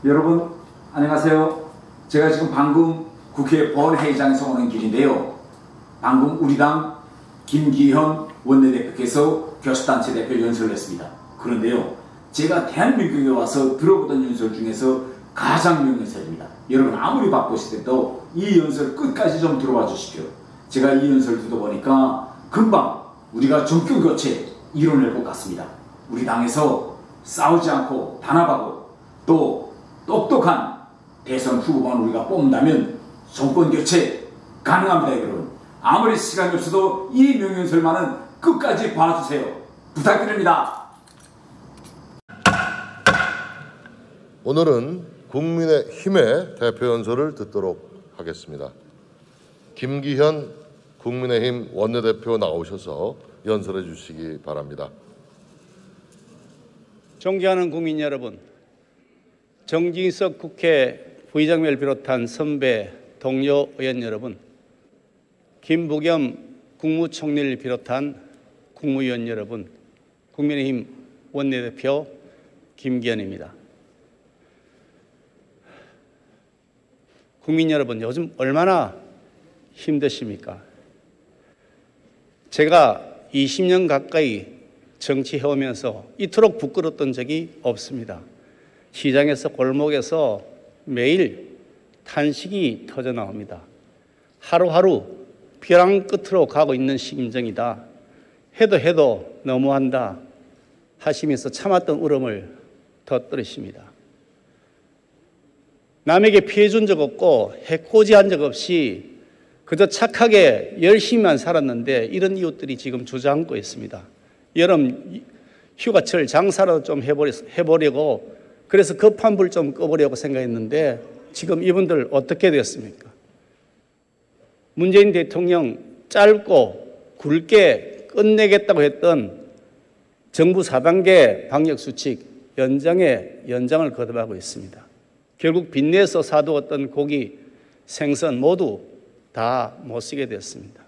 여러분 안녕하세요. 제가 지금 방금 국회 본회의장에서 오는 길인데요. 방금 우리 당 김기현 원내대표께서 교섭단체 대표 연설을 했습니다. 그런데요, 제가 대한민국에 와서 들어보던 연설 중에서 가장 명연설입니다. 여러분 아무리 바쁘시더라도 이 연설 끝까지 좀 들어봐 주십시오. 제가 이 연설 듣다 보니까 금방 우리가 정권 교체 이뤄낼 것 같습니다. 우리 당에서 싸우지 않고 단합하고 또 똑똑한 대선 후보만 우리가 뽑는다면 정권 교체 가능합니다. 여러분 아무리 시간이 없어도 이 명연설만은 끝까지 봐주세요. 부탁드립니다. 오늘은 국민의힘의 대표 연설을 듣도록 하겠습니다. 김기현 국민의힘 원내대표 나오셔서 연설해 주시기 바랍니다. 존경하는 국민 여러분, 정진석 국회 부의장을 비롯한 선배 동료 의원 여러분, 김부겸 국무총리를 비롯한 국무위원 여러분, 국민의힘 원내대표 김기현입니다. 국민 여러분, 요즘 얼마나 힘드십니까? 제가 20년 가까이 정치해오면서 이토록 부끄러웠던 적이 없습니다. 시장에서 골목에서 매일 탄식이 터져나옵니다. 하루하루 벼랑 끝으로 가고 있는 심정이다. 해도 너무한다 하시면서 참았던 울음을 터뜨리십니다. 남에게 피해 준 적 없고 해코지한 적 없이 그저 착하게 열심히만 살았는데 이런 이웃들이 지금 주저앉고 있습니다. 여름 휴가철 장사라도 좀 해보려고 그래서 급한 불 좀 꺼보려고 생각했는데 지금 이분들 어떻게 됐습니까? 문재인 대통령 짧고 굵게 끝내겠다고 했던 정부 4단계 방역수칙 연장을 거듭하고 있습니다. 결국 빚내서 사두었던 고기, 생선 모두 다 못 쓰게 됐습니다.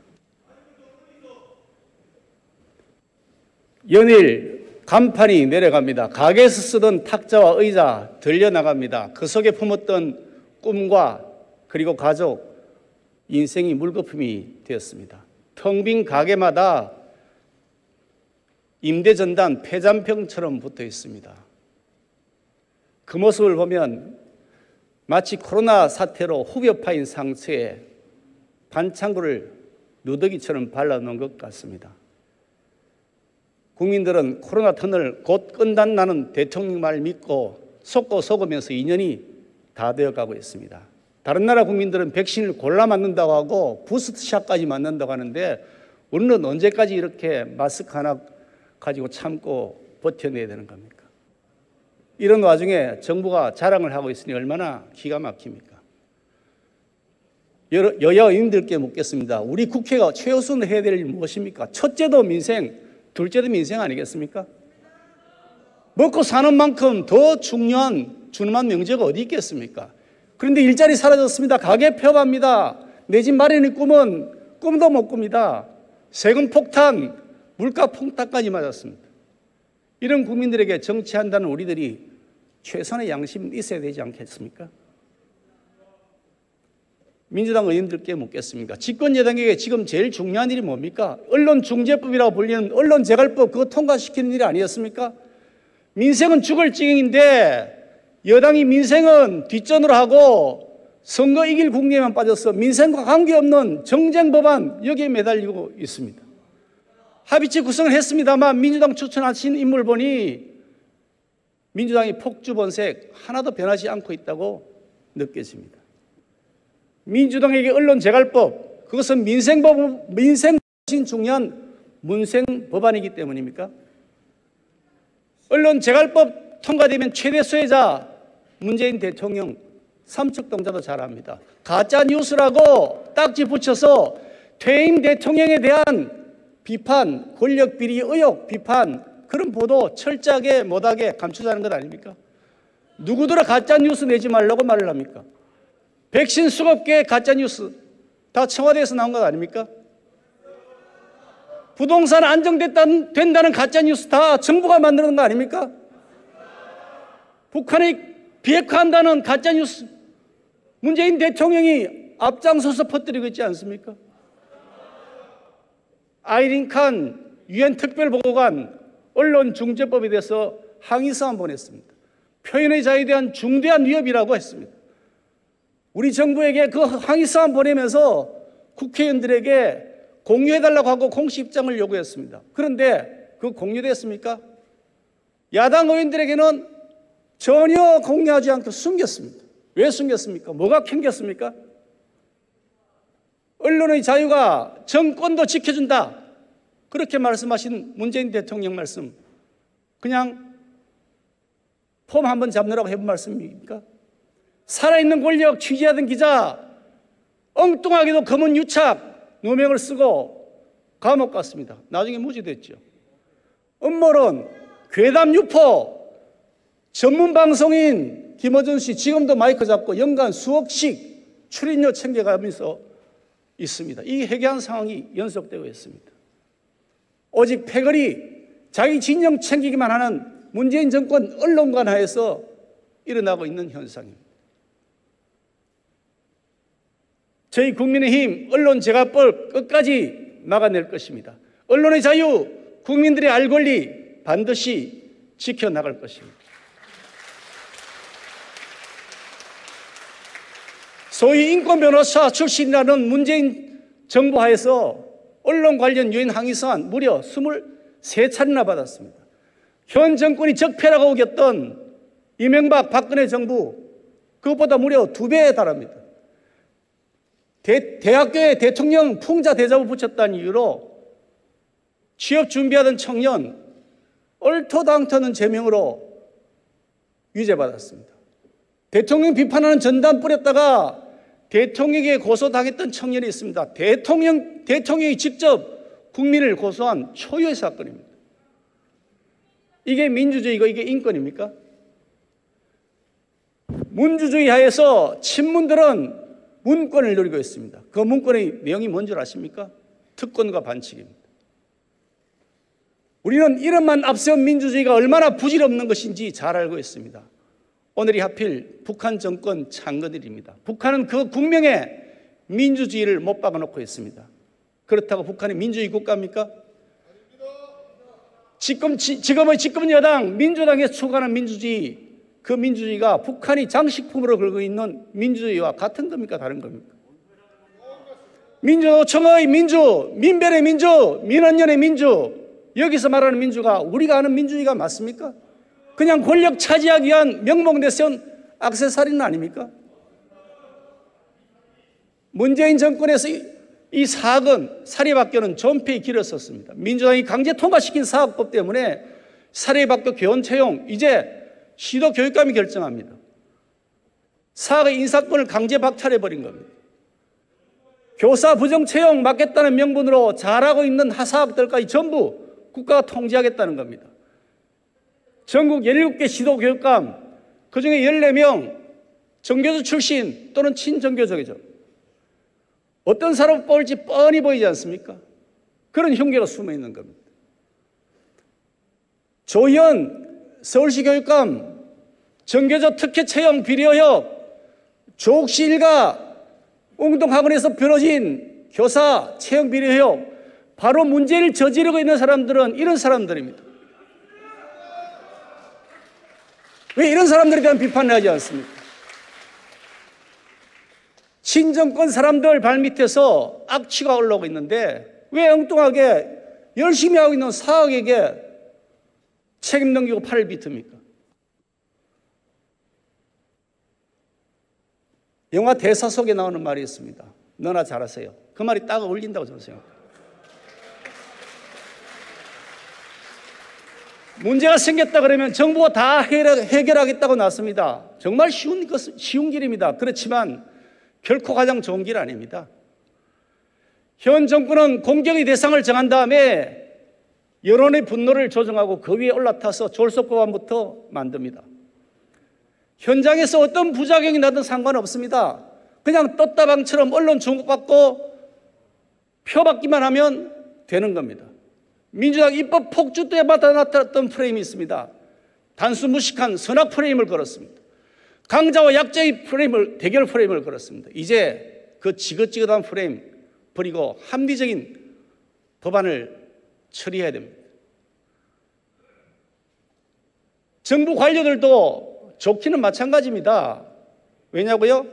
연일 간판이 내려갑니다. 가게에서 쓰던 탁자와 의자 들려나갑니다. 그 속에 품었던 꿈과 그리고 가족, 인생이 물거품이 되었습니다. 텅 빈 가게마다 임대전단 폐잔병처럼 붙어 있습니다. 그 모습을 보면 마치 코로나 사태로 후벼 파인 상처에 반창고를 누더기처럼 발라놓은 것 같습니다. 국민들은 코로나 턴을 곧 끝난다는 대통령 말 믿고 속고 속으면서 2년이 다 되어가고 있습니다. 다른 나라 국민들은 백신을 골라 맞는다고 하고 부스트샷까지 맞는다고 하는데 우리는 언제까지 이렇게 마스크 하나 가지고 참고 버텨내야 되는 겁니까? 이런 와중에 정부가 자랑을 하고 있으니 얼마나 기가 막힙니까? 여야 의원님들께 묻겠습니다. 우리 국회가 최우선 해야 될 일이 무엇입니까? 첫째도 민생, 둘째도 민생 아니겠습니까? 먹고 사는 만큼 더 중요한 준엄한 명제가 어디 있겠습니까? 그런데 일자리 사라졌습니다. 가게 폐업합니다. 내 집 마련의 꿈은 꿈도 못 꿉니다. 세금 폭탄, 물가 폭탄까지 맞았습니다. 이런 국민들에게 정치한다는 우리들이 최소한의 양심이 있어야 되지 않겠습니까? 민주당 의원들께 묻겠습니다. 집권 여당에게 지금 제일 중요한 일이 뭡니까? 언론중재법이라고 불리는 언론재갈법 그거 통과시키는 일이 아니었습니까? 민생은 죽을 지경인데 여당이 민생은 뒷전으로 하고 선거 이길 국리에만 빠져서 민생과 관계없는 정쟁 법안 여기에 매달리고 있습니다. 합의체 구성을 했습니다만 민주당 추천하신 인물 보니 민주당이 폭주본색 하나도 변하지 않고 있다고 느껴집니다. 민주당에게 언론재갈법 그것은 민생 중요한 문생 법안이기 때문입니까? 언론재갈법 통과되면 최대 수혜자 문재인 대통령 삼척동자도 잘 압니다. 가짜 뉴스라고 딱지 붙여서 퇴임 대통령에 대한 비판, 권력비리 의혹 비판 그런 보도 철저하게 못하게 감추자는 것 아닙니까? 누구더러 가짜 뉴스 내지 말라고 말을 합니까? 백신 수급계 가짜 뉴스 다 청와대에서 나온 것 아닙니까? 부동산 안정된다는 가짜뉴스 다 정부가 만드는 거 아닙니까? 북한이 비핵화한다는 가짜뉴스 문재인 대통령이 앞장서서 퍼뜨리고 있지 않습니까? 아이린 칸 유엔 특별보고관 언론중재법에 대해서 항의서한 보냈습니다. 표현의 자유에 대한 중대한 위협이라고 했습니다. 우리 정부에게 그 항의서한 보내면서 국회의원들에게 공유해달라고 하고 공식 입장을 요구했습니다. 그런데 그 공유됐습니까? 야당 의원들에게는 전혀 공유하지 않고 숨겼습니다. 왜 숨겼습니까? 뭐가 캥겼습니까? 언론의 자유가 정권도 지켜준다. 그렇게 말씀하신 문재인 대통령 말씀, 그냥 폼 한번 잡느라고 해본 말씀입니까? 살아있는 권력 취재하던 기자 엉뚱하게도 검은 유착 누명을 쓰고 감옥 갔습니다. 나중에 무죄됐죠. 음모론, 괴담 유포, 전문 방송인 김어준 씨 지금도 마이크 잡고 연간 수억씩 출연료 챙겨가면서 있습니다. 이 해괴한 상황이 연속되고 있습니다. 오직 패거리, 자기 진영 챙기기만 하는 문재인 정권 언론관 하에서 일어나고 있는 현상입니다. 저희 국민의힘 언론제각법 끝까지 막아낼 것입니다. 언론의 자유, 국민들의 알 권리 반드시 지켜나갈 것입니다. 소위 인권변호사 출신이라는 문재인 정부 하에서 언론 관련 유엔 항의서한 무려 23차례나 받았습니다. 현 정권이 적폐라고 우겼던 이명박 박근혜 정부 그것보다 무려 2배에 달합니다. 대학교에 대통령 풍자 대접을 붙였다는 이유로 취업 준비하던 청년 얼토당토는 제명으로 유죄받았습니다. 대통령 비판하는 전단 뿌렸다가 대통령에게 고소당했던 청년이 있습니다. 대통령이 직접 국민을 고소한 초유의 사건입니다. 이게 민주주의고 이게 인권입니까? 문주주의 하에서 친문들은 문권을 누리고 있습니다. 그 문권의 내용이 뭔 줄 아십니까? 특권과 반칙입니다. 우리는 이름만 앞세운 민주주의가 얼마나 부질없는 것인지 잘 알고 있습니다. 오늘이 하필 북한 정권 창건일입니다. 북한은 그 국명에 민주주의를 못 박아놓고 있습니다. 그렇다고 북한이 민주주의 국가입니까? 지금의 여당 민주당에서 추구하는 민주주의, 그 민주주의가 북한이 장식품으로 걸고 있는 민주주의와 같은 겁니까? 다른 겁니까? 민주노총의 민주, 민변의 민주, 민원연의 민주, 여기서 말하는 민주가 우리가 아는 민주주의가 맞습니까? 그냥 권력 차지하기 위한 명목 내세운 액세서리는 아닙니까? 문재인 정권에서 이 사학은 사립학교는 존폐의 길을 섰습니다. 민주당이 강제 통과시킨 사학법 때문에 사립학교 교원 채용 이제 시도교육감이 결정합니다. 사학의 인사권을 강제 박탈해버린 겁니다. 교사 부정 채용 막겠다는 명분으로 잘하고 있는 하사학들까지 전부 국가가 통제하겠다는 겁니다. 전국 17개 시도교육감, 그중에 14명 정교조 출신 또는 친정교조죠. 어떤 사람 뽑을지 뻔히 보이지 않습니까? 그런 흉계가 숨어 있는 겁니다. 조희연 서울시 교육감, 정교조 특혜 채용 비리 의혹, 조옥시 일가 웅동학원에서 벌어진 교사 채용 비리 의혹, 바로 문제를 저지르고 있는 사람들은 이런 사람들입니다. 왜 이런 사람들에 대한 비판을 하지 않습니까? 친정권 사람들 발밑에서 악취가 올라오고 있는데 왜 엉뚱하게 열심히 하고 있는 사학에게 책임 넘기고 팔을 비틉니까? 영화 대사 속에 나오는 말이 있습니다. 너나 잘하세요. 그 말이 딱 어울린다고 저는 생각합니다. 문제가 생겼다 그러면 정부가 다 해결하겠다고 나섭니다. 정말 쉬운 길입니다. 그렇지만 결코 가장 좋은 길 아닙니다. 현 정권은 공격의 대상을 정한 다음에 여론의 분노를 조정하고 그 위에 올라타서 졸속법안부터 만듭니다. 현장에서 어떤 부작용이 나든 상관없습니다. 그냥 떴다방처럼 언론 주목받고 표받기만 하면 되는 겁니다. 민주당 입법 폭주 때마다 나타났던 프레임이 있습니다. 단순 무식한 선악 프레임을 걸었습니다. 강자와 약자의 프레임을, 대결 프레임을 걸었습니다. 이제 그 지긋지긋한 프레임 버리고 합리적인 법안을 처리해야 됩니다. 정부 관료들도 좋기는 마찬가지입니다. 왜냐고요?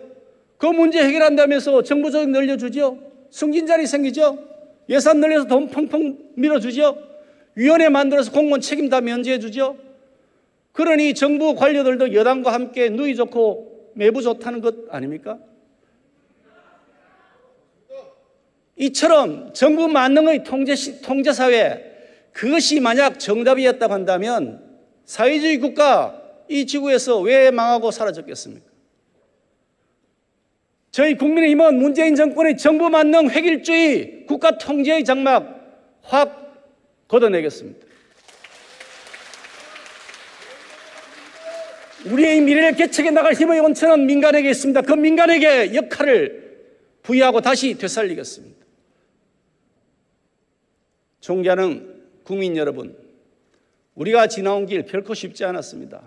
그 문제 해결한다면서 정부 조직 늘려주죠. 승진 자리 생기죠. 예산 늘려서 돈 펑펑 밀어주죠. 위원회 만들어서 공무원 책임 다 면제해 주죠. 그러니 정부 관료들도 여당과 함께 누이 좋고 매부 좋다는 것 아닙니까? 이처럼 정부 만능의 통제사회, 그것이 만약 정답이었다고 한다면 사회주의 국가 이 지구에서 왜 망하고 사라졌겠습니까? 저희 국민의힘은 문재인 정권의 정부 만능 획일주의 국가 통제의 장막 확 걷어내겠습니다. 우리의 미래를 개척해 나갈 힘의 원천은 민간에게 있습니다. 그 민간에게 역할을 부여하고 다시 되살리겠습니다. 존경하는 국민 여러분, 우리가 지나온 길 결코 쉽지 않았습니다.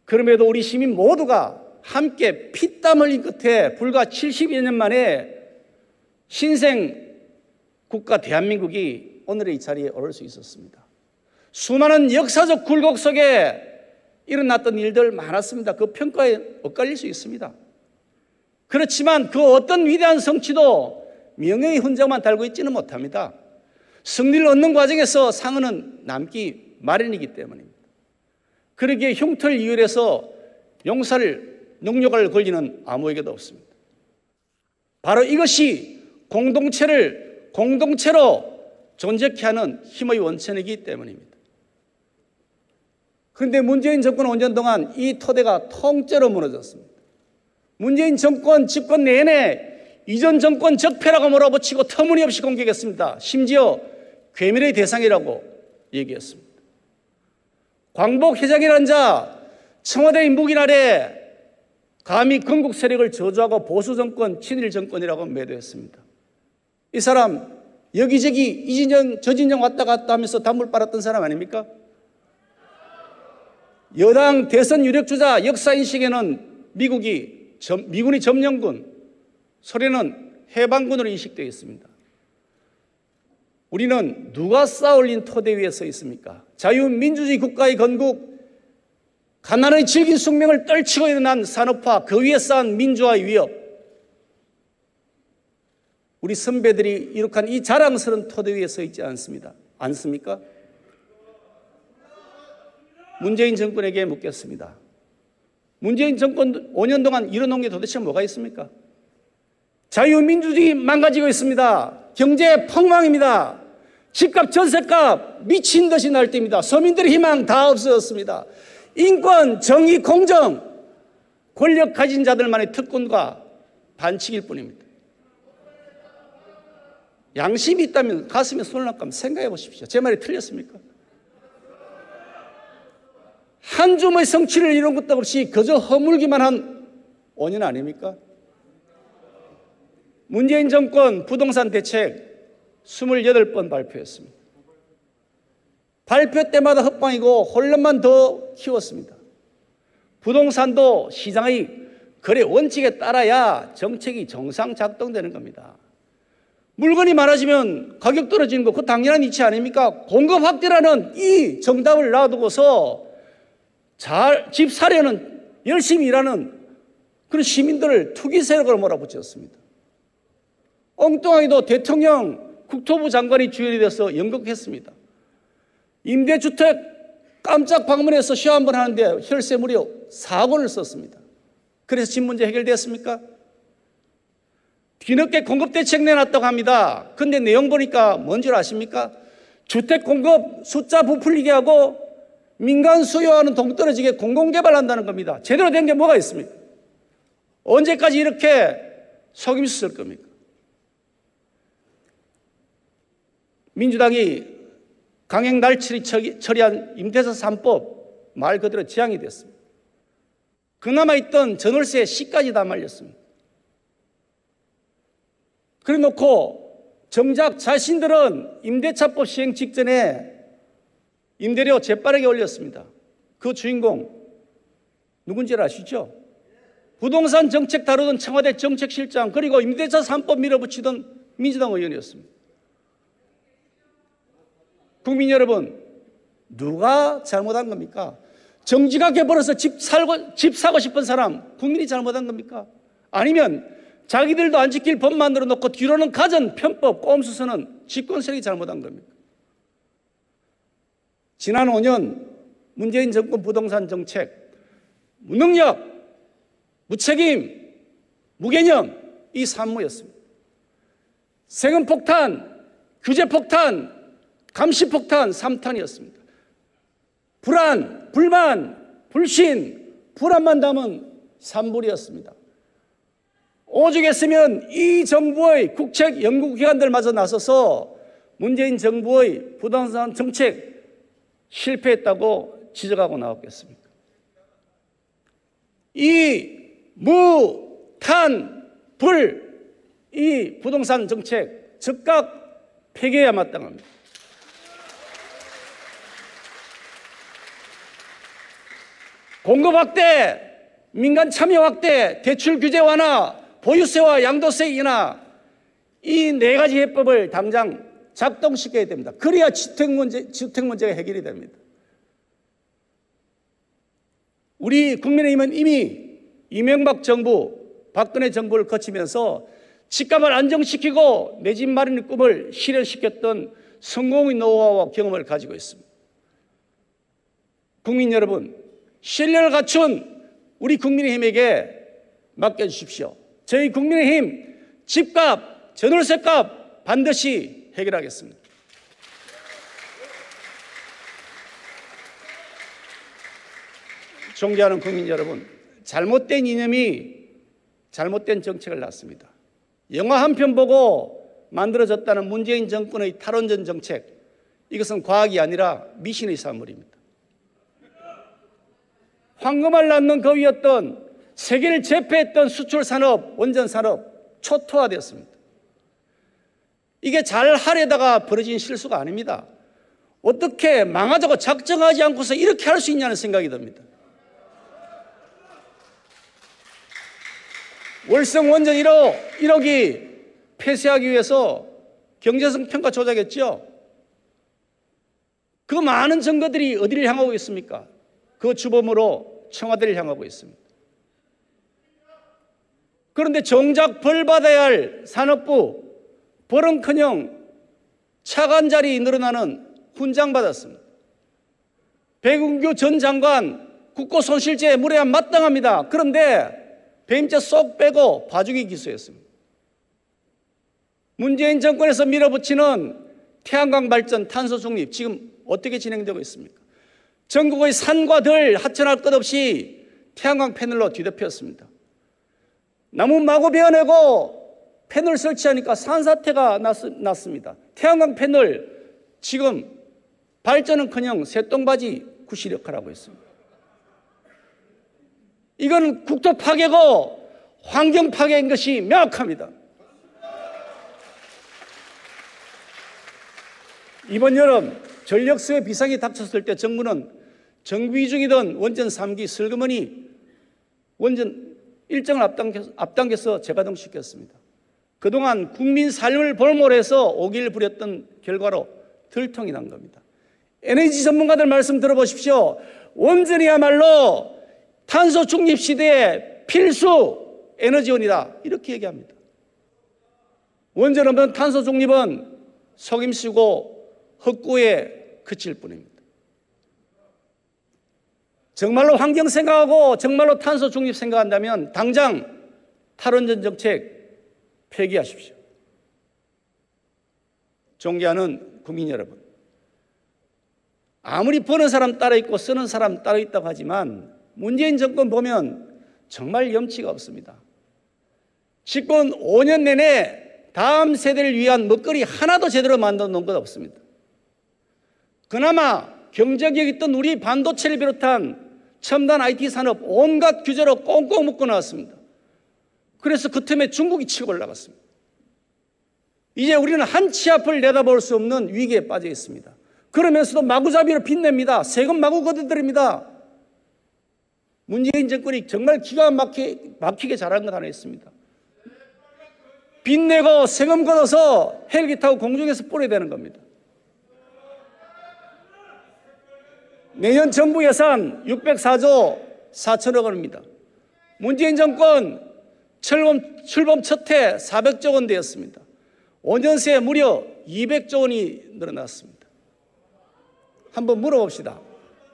그럼에도 우리 시민 모두가 함께 피땀 흘린 끝에 불과 70여 년 만에 신생 국가 대한민국이 오늘의 이 자리에 오를 수 있었습니다. 수많은 역사적 굴곡 속에 일어났던 일들 많았습니다. 그 평가에 엇갈릴 수 있습니다. 그렇지만 그 어떤 위대한 성취도 명예의 흔적만 달고 있지는 못합니다. 승리를 얻는 과정에서 상흔은 남기 마련이기 때문입니다. 그러기에 흉터를 이유해서 용서를 능욕을 걸리는 아무에게도 없습니다. 바로 이것이 공동체를 공동체로 존재케 하는 힘의 원천이기 때문입니다. 그런데 문재인 정권 5년 동안 이 토대가 통째로 무너졌습니다. 문재인 정권 집권 내내 이전 정권 적폐라고 몰아붙이고 터무니없이 공격했습니다. 심지어 괴멸의 대상이라고 얘기했습니다. 광복 회장이라는 자, 청와대의 묵인 아래 감히 건국 세력을 저주하고 보수 정권, 친일 정권이라고 매도했습니다. 이 사람 여기저기 이 진영 저 진영 왔다 갔다 하면서 단물 빨았던 사람 아닙니까? 여당 대선 유력주자 역사인식에는 미군이 점령군, 소련은 해방군으로 인식되어 있습니다. 우리는 누가 쌓아올린 토대 위에 서 있습니까? 자유민주주의 국가의 건국, 가난의 질긴 숙명을 떨치고 일어난 산업화, 그 위에 쌓은 민주화의 위협, 우리 선배들이 이룩한 이 자랑스러운 토대 위에 서 있지 않습니까? 문재인 정권에게 묻겠습니다. 문재인 정권 5년 동안 이뤄놓은 게 도대체 뭐가 있습니까? 자유민주주의 망가지고 있습니다. 경제 폭망입니다. 집값, 전셋값 미친 듯이 날뛰입니다. 서민들의 희망 다 없어졌습니다. 인권, 정의, 공정, 권력 가진 자들만의 특권과 반칙일 뿐입니다. 양심이 있다면 가슴에 손을 얹고 생각해 보십시오. 제 말이 틀렸습니까? 한 줌의 성취를 이룬 것도 없이 그저 허물기만 한 5년 아닙니까? 문재인 정권 부동산 대책 28번 발표했습니다. 발표 때마다 헛방이고 혼란만 더 키웠습니다. 부동산도 시장의 거래 원칙에 따라야 정책이 정상 작동되는 겁니다. 물건이 많아지면 가격 떨어지는 거 그거 당연한 이치 아닙니까? 공급 확대라는 이 정답을 놔두고서 집 사려는 열심히 일하는 그런 시민들을 투기 세력으로 몰아붙였습니다. 엉뚱하게도 대통령 국토부 장관이 주연이 돼서 연극했습니다. 임대주택 깜짝 방문해서 시험 한번 하는데 혈세 무려 4억 원을 썼습니다. 그래서 집 문제 해결됐습니까? 뒤늦게 공급대책 내놨다고 합니다. 근데 내용 보니까 뭔 줄 아십니까? 주택 공급 숫자 부풀리게 하고 민간 수요와는 동떨어지게 공공개발한다는 겁니다. 제대로 된 게 뭐가 있습니까? 언제까지 이렇게 속임수 쓸 겁니까? 민주당이 강행 날치리 처리한 임대차 3법 말 그대로 지향이 됐습니다. 그나마 있던 전월세 시까지 다 말렸습니다. 그래 놓고 정작 자신들은 임대차법 시행 직전에 임대료 재빠르게 올렸습니다. 그 주인공 누군지 아시죠? 부동산 정책 다루던 청와대 정책실장, 그리고 임대차 3법 밀어붙이던 민주당 의원이었습니다. 국민 여러분, 누가 잘못한 겁니까? 정지하게 벌어서 집 사고 싶은 사람, 국민이 잘못한 겁니까? 아니면 자기들도 안 지킬 법 만들어 놓고 뒤로는 가전, 편법, 꼼수 쓰는 집권 세력이 잘못한 겁니까? 지난 5년 문재인 정권 부동산 정책, 무능력, 무책임, 무개념, 이 산무였습니다. 세금 폭탄, 규제 폭탄, 감시 폭탄, 3탄이었습니다. 불안, 불만, 불신, 불안만 담은 산불이었습니다. 오죽했으면 이 정부의 국책 연구기관들마저 나서서 문재인 정부의 부동산 정책 실패했다고 지적하고 나왔겠습니까? 이 무, 탄, 불, 이 부동산 정책 즉각 폐기해야 마땅합니다. 공급 확대, 민간 참여 확대, 대출 규제 완화, 보유세와 양도세 인하, 이 네 가지 해법을 당장 작동시켜야 됩니다. 그래야 주택 문제가 해결이 됩니다. 우리 국민의힘은 이미 이명박 정부, 박근혜 정부를 거치면서 집값을 안정시키고 내 집 마련의 꿈을 실현시켰던 성공의 노하우와 경험을 가지고 있습니다. 국민 여러분, 신뢰를 갖춘 우리 국민의힘에게 맡겨주십시오. 저희 국민의힘 집값, 전월세값 반드시 해결하겠습니다. 존경하는 국민 여러분, 잘못된 이념이 잘못된 정책을 낳습니다. 영화 한 편 보고 만들어졌다는 문재인 정권의 탈원전 정책, 이것은 과학이 아니라 미신의 산물입니다. 황금알 낳는 거위였던 세계를 제패했던 수출산업, 원전산업 초토화되었습니다. 이게 잘 하려다가 벌어진 실수가 아닙니다. 어떻게 망하자고 작정하지 않고서 이렇게 할 수 있냐는 생각이 듭니다. 월성 원전 1억이 폐쇄하기 위해서 경제성 평가 조작했죠. 그 많은 증거들이 어디를 향하고 있습니까? 그 주범으로 청와대를 향하고 있습니다. 그런데 정작 벌 받아야 할 산업부, 벌은커녕 차관 자리 늘어나는 훈장 받았습니다. 백운규 전 장관 국고손실죄 물어야 마땅합니다. 그런데 배임죄 쏙 빼고 봐주기 기소했습니다. 문재인 정권에서 밀어붙이는 태양광 발전, 탄소 중립 지금 어떻게 진행되고 있습니까? 전국의 산과 들 하천할 것 없이 태양광 패널로 뒤덮였습니다. 나무 마구 베어내고 패널 설치하니까 산사태가 났습니다. 태양광 패널 지금 발전은커녕 새똥바지 구실 역할하고 있습니다. 이건 국토 파괴고 환경 파괴인 것이 명확합니다. 이번 여름 전력 수요 비상이 닥쳤을 때 정부는 정비 중이던 원전 3기 슬그머니 원전 일정을 앞당겨서 재가동시켰습니다. 그동안 국민 삶을 볼모해서 오기를 부렸던 결과로 들통이 난 겁니다. 에너지 전문가들 말씀 들어보십시오. 원전이야말로 탄소 중립 시대의 필수 에너지원이다, 이렇게 얘기합니다. 원전 없는 탄소 중립은 속임수고 헛구에 그칠 뿐입니다. 정말로 환경 생각하고 정말로 탄소 중립 생각한다면 당장 탈원전 정책 폐기하십시오. 존경하는 국민 여러분, 아무리 버는 사람 따로 있고 쓰는 사람 따로 있다고 하지만 문재인 정권 보면 정말 염치가 없습니다. 집권 5년 내내 다음 세대를 위한 먹거리 하나도 제대로 만들어 놓은 것 없습니다. 그나마 경제력 있던 우리 반도체를 비롯한 첨단 IT 산업 온갖 규제로 꽁꽁 묶어 놨습니다. 그래서 그 틈에 중국이 치고 올라갔습니다. 이제 우리는 한 치 앞을 내다볼 수 없는 위기에 빠져 있습니다. 그러면서도 마구잡이로 빚냅니다. 세금 마구 걷어들입니다. 문재인 정권이 정말 기가 막히게 잘한 것 하나 있습니다. 빚내고 세금 걷어서 헬기 타고 공중에서 뿌려야 되는 겁니다. 내년 정부 예산 604조 4천억 원입니다. 문재인 정권 출범 첫 해 400조 원 되었습니다. 5년 새에 무려 200조 원이 늘어났습니다. 한번 물어봅시다.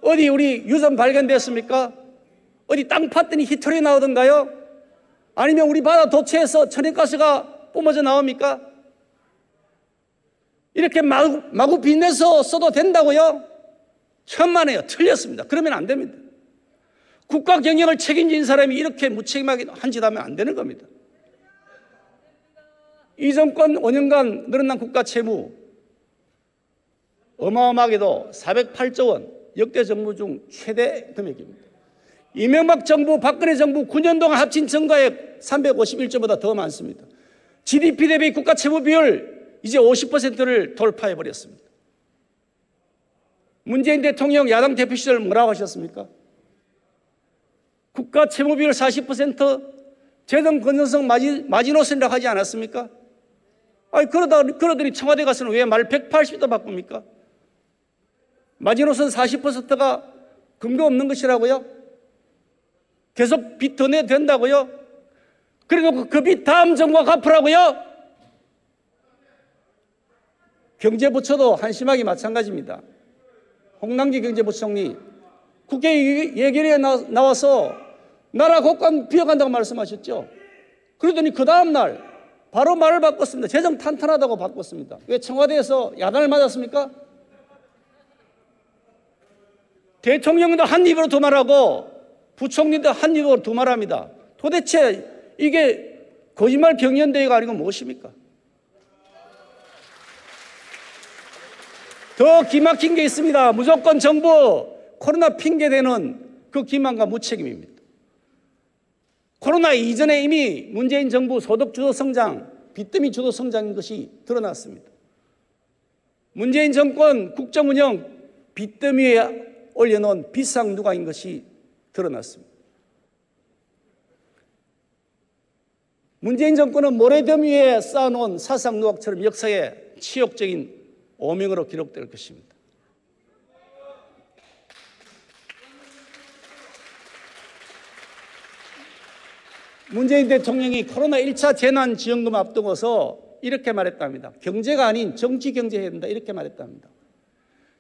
어디 우리 유전 발견됐습니까? 어디 땅 팠더니 히토리 나오던가요? 아니면 우리 바다 도처에서 천연가스가 뿜어져 나옵니까? 이렇게 마구 빚내서 써도 된다고요? 천만에요. 틀렸습니다. 그러면 안 됩니다. 국가 경영을 책임진 사람이 이렇게 무책임하게 한 짓 하면 안 되는 겁니다. 이 정권 5년간 늘어난 국가 채무 어마어마하게도 408조 원, 역대 정부 중 최대 금액입니다. 이명박 정부, 박근혜 정부 9년 동안 합친 증가액 351조보다 더 많습니다. GDP 대비 국가 채무 비율 이제 50%를 돌파해 버렸습니다. 문재인 대통령 야당 대표 시절 뭐라고 하셨습니까? 국가 채무 비율 40%, 재정 건전성 마지노선이라고 하지 않았습니까? 아니, 그러더니 청와대 가서는 왜 말 180도 바꿉니까? 마지노선 40%가 근거 없는 것이라고요? 계속 빚 더 내도 된다고요? 그래도 그 빚 다음 정부가 갚으라고요? 경제부처도 한심하게 마찬가지입니다. 홍남기 경제부총리 국회 예결위에 나와서 나라 국감 비워간다고 말씀하셨죠. 그러더니 그 다음날 바로 말을 바꿨습니다. 재정 탄탄하다고 바꿨습니다. 왜 청와대에서 야단을 맞았습니까? 대통령도 한 입으로 두말하고 부총리도 한 입으로 두말합니다. 도대체 이게 거짓말 경연대회가 아니고 무엇입니까? 더 기막힌 게 있습니다. 무조건 정부 코로나 핑계대는 그 기만과 무책임입니다. 코로나 이전에 이미 문재인 정부 소득 주도 성장, 빚더미 주도 성장인 것이 드러났습니다. 문재인 정권 국정운영 빚더미 위에 올려놓은 빚상누가인 것이 드러났습니다. 문재인 정권은 모래더미 위에 쌓아놓은 사상누각처럼 역사에 치욕적인 오명으로 기록될 것입니다. 문재인 대통령이 코로나 1차 재난지원금 앞두고서 이렇게 말했답니다. 경제가 아닌 정치 경제해야 된다 이렇게 말했답니다.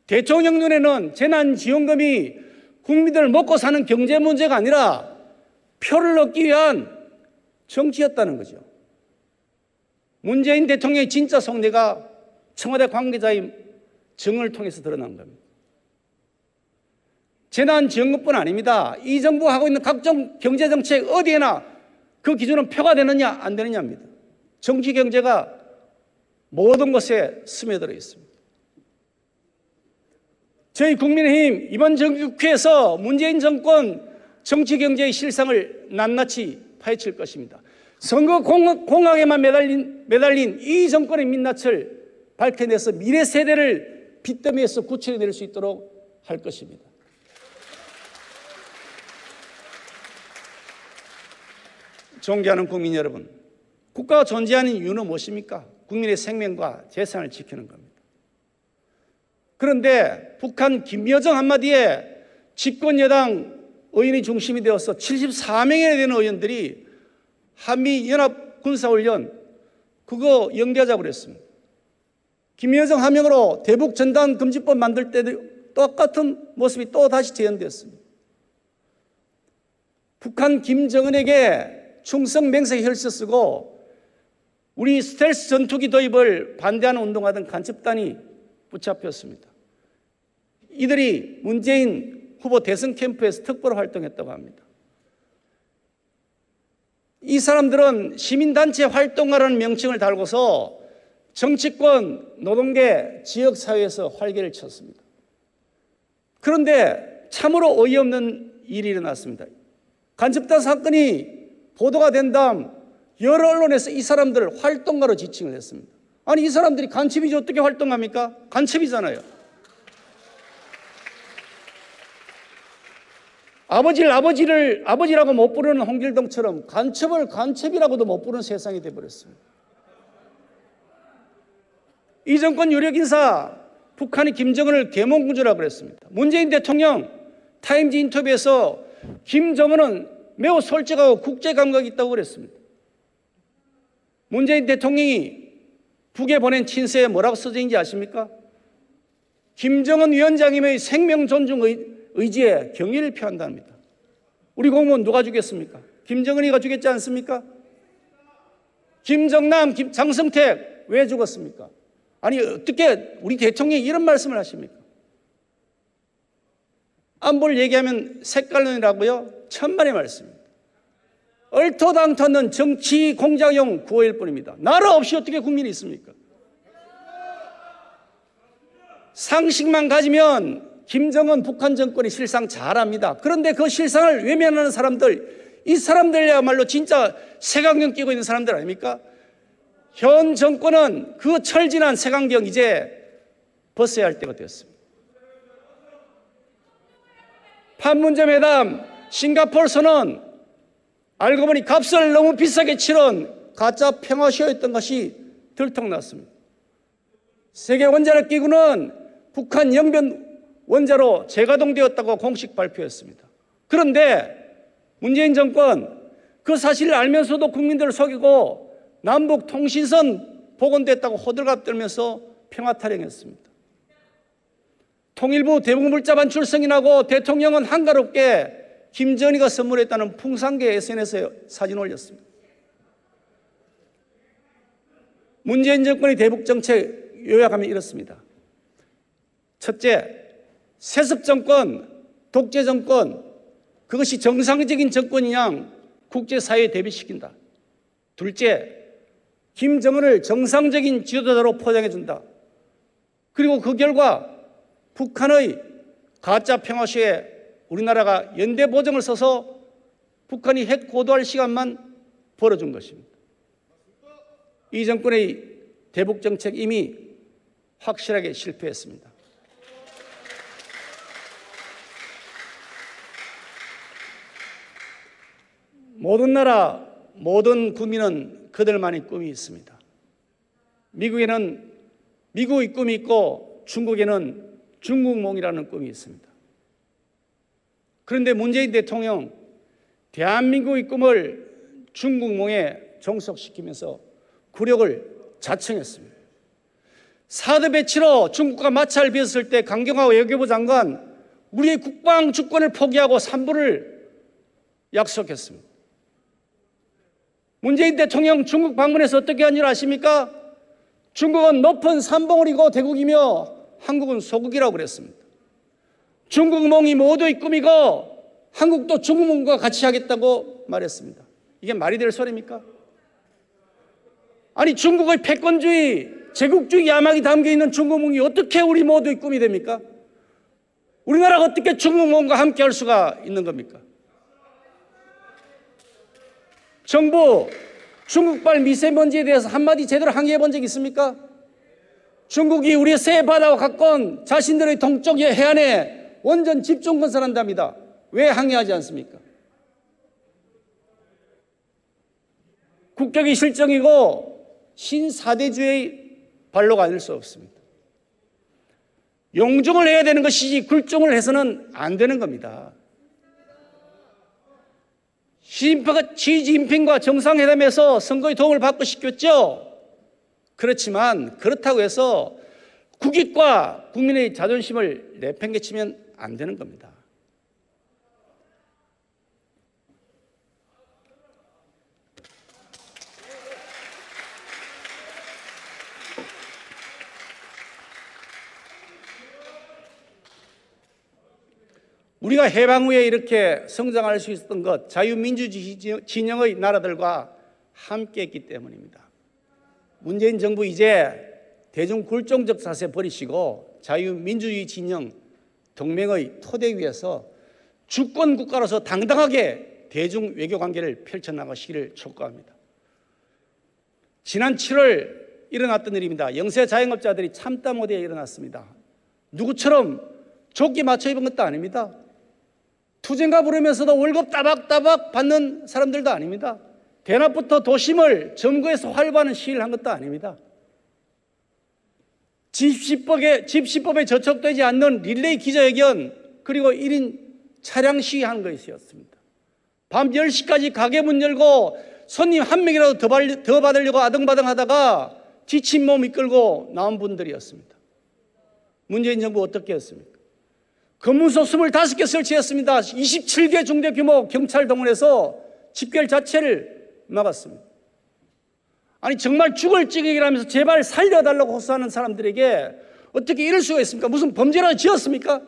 대통령 눈에는 재난지원금이 국민들 먹고 사는 경제 문제가 아니라 표를 얻기 위한 정치였다는 거죠. 문재인 대통령의 진짜 속내가 청와대 관계자의 증언을 통해서 드러난 겁니다. 재난지원금뿐 아닙니다. 이 정부가 하고 있는 각종 경제정책 어디에나 그 기준은 표가 되느냐 안 되느냐입니다. 정치 경제가 모든 것에 스며들어 있습니다. 저희 국민의힘 이번 정기국회에서 문재인 정권 정치 경제의 실상을 낱낱이 파헤칠 것입니다. 선거 공학에만 매달린 이 정권의 민낯을 밝혀내서 미래 세대를 빚더미에서 구출해낼 수 있도록 할 것입니다. 존경하는 국민 여러분, 국가가 존재하는 이유는 무엇입니까? 국민의 생명과 재산을 지키는 겁니다. 그런데 북한 김여정 한마디에 집권여당 의원이 중심이 되어서 74명이나 되는 의원들이 한미연합군사훈련 그거 연기하자고 그랬습니다. 김여정 하명으로 대북전단금지법 만들 때도 똑같은 모습이 또 다시 재현되었습니다. 북한 김정은에게 충성 맹세 혈서 쓰고 우리 스텔스 전투기 도입을 반대하는 운동하던 간첩단이 붙잡혔습니다. 이들이 문재인 후보 대선 캠프에서 특보로 활동했다고 합니다. 이 사람들은 시민단체 활동가라는 명칭을 달고서 정치권, 노동계, 지역사회에서 활개를 쳤습니다. 그런데 참으로 어이없는 일이 일어났습니다. 간첩단 사건이 보도가 된 다음 여러 언론에서 이 사람들을 활동가로 지칭을 했습니다. 아니, 이 사람들이 간첩이지 어떻게 활동합니까? 간첩이잖아요. 아버지를 아버지라고 못 부르는 홍길동처럼 간첩을 간첩이라고도 못 부르는 세상이 되어버렸습니다. 이 정권 유력 인사, 북한이 김정은을 계몽군주라고 그랬습니다. 문재인 대통령 타임지 인터뷰에서 김정은은 매우 솔직하고 국제 감각이 있다고 그랬습니다. 문재인 대통령이 북에 보낸 친서에 뭐라고 써져 있는지 아십니까? 김정은 위원장님의 생명 존중 의지에 경의를 표한답니다. 우리 공무원 누가 주겠습니까? 김정은이가 주겠지 않습니까? 김정남, 장성택 왜 죽었습니까? 아니, 어떻게 우리 대통령이 이런 말씀을 하십니까? 안보를 얘기하면 색깔론이라고요? 천만의 말씀입니다. 얼토당토는 정치 공작용 구호일 뿐입니다. 나라 없이 어떻게 국민이 있습니까? 상식만 가지면 김정은 북한 정권이 실상 잘합니다. 그런데 그 실상을 외면하는 사람들, 이 사람들이야말로 진짜 색안경 끼고 있는 사람들 아닙니까? 현 정권은 그 철진한 색안경 이제 벗어야 할 때가 되었습니다. 판문점 회담, 싱가포르 선언, 알고 보니 값을 너무 비싸게 치른 가짜 평화쇼였던 것이 들통났습니다. 세계 원자력 기구는 북한 영변 원자로 재가동되었다고 공식 발표했습니다. 그런데 문재인 정권 그 사실을 알면서도 국민들을 속이고 남북 통신선 복원됐다고 호들갑 떨면서 평화 타령했습니다. 통일부 대북물자 반출 승인하고 대통령은 한가롭게 김정은이가 선물했다는 풍산계 SNS에 사진 올렸습니다. 문재인 정권의 대북 정책 요약하면 이렇습니다. 첫째, 세습 정권, 독재 정권, 그것이 정상적인 정권이냐 국제사회에 대비시킨다. 둘째, 김정은을 정상적인 지도자로 포장해준다. 그리고 그 결과 북한의 가짜 평화쇼에 우리나라가 연대 보정을 써서 북한이 핵 고도할 시간만 벌어준 것입니다. 이 정권의 대북 정책 이미 확실하게 실패했습니다. 모든 나라, 모든 국민은 그들만의 꿈이 있습니다. 미국에는 미국의 꿈이 있고 중국에는 중국몽이라는 꿈이 있습니다. 그런데 문재인 대통령 대한민국의 꿈을 중국몽에 종속시키면서 굴욕을 자청했습니다. 사드 배치로 중국과 마찰을 빚었을 때 강경화 외교부 장관 우리의 국방 주권을 포기하고 산불을 약속했습니다. 문재인 대통령 중국 방문해서 어떻게 한 줄 아십니까? 중국은 높은 산봉우리고 대국이며 한국은 소국이라고 그랬습니다. 중국몽이 모두의 꿈이고 한국도 중국몽과 같이 하겠다고 말했습니다. 이게 말이 될 소리입니까? 아니, 중국의 패권주의, 제국주의 야망이 담겨있는 중국몽이 어떻게 우리 모두의 꿈이 됩니까? 우리나라가 어떻게 중국몽과 함께 할 수가 있는 겁니까? 정부, 중국발 미세먼지에 대해서 한마디 제대로 항의해 본 적 있습니까? 중국이 우리의 새 바다와 가까운 자신들의 동쪽 해안에 원전 집중 건설한답니다. 왜 항의하지 않습니까? 국격이 실정이고 신사대주의 발로가 아닐 수 없습니다. 용중을 해야 되는 것이지 굴종을 해서는 안 되는 겁니다. 시진핑과 정상회담에서 선거의 도움을 받고 싶겠죠. 그렇지만 그렇다고 해서 국익과 국민의 자존심을 내팽개치면 안 되는 겁니다. 우리가 해방 후에 이렇게 성장할 수 있었던 것, 자유민주주의 진영의 나라들과 함께 했기 때문입니다. 문재인 정부 이제 대중 굴종적 자세 버리시고 자유민주주의 진영 동맹의 토대 위에서 주권 국가로서 당당하게 대중 외교 관계를 펼쳐나가시기를 촉구합니다. 지난 7월 일어났던 일입니다. 영세 자영업자들이 참다 못해 일어났습니다. 누구처럼 조끼 맞춰 입은 것도 아닙니다. 투쟁가 부르면서도 월급 따박따박 받는 사람들도 아닙니다. 대낮부터 도심을 점거해서 활보하는 시위를 한 것도 아닙니다. 집시법에 저촉되지 않는 릴레이 기자회견 그리고 1인 차량 시위한 것이었습니다. 밤 10시까지 가게 문 열고 손님 한 명이라도 더 받으려고 아등바등 하다가 지친 몸 이끌고 나온 분들이었습니다. 문재인 정부 어떻게 했습니까? 검문소 25개 설치했습니다. 27개 중대 규모 경찰 동원해서 집결 자체를 막았습니다. 아니 정말 죽을 지경이라면서 제발 살려달라고 호소하는 사람들에게 어떻게 이럴 수가 있습니까? 무슨 범죄라도 지었습니까?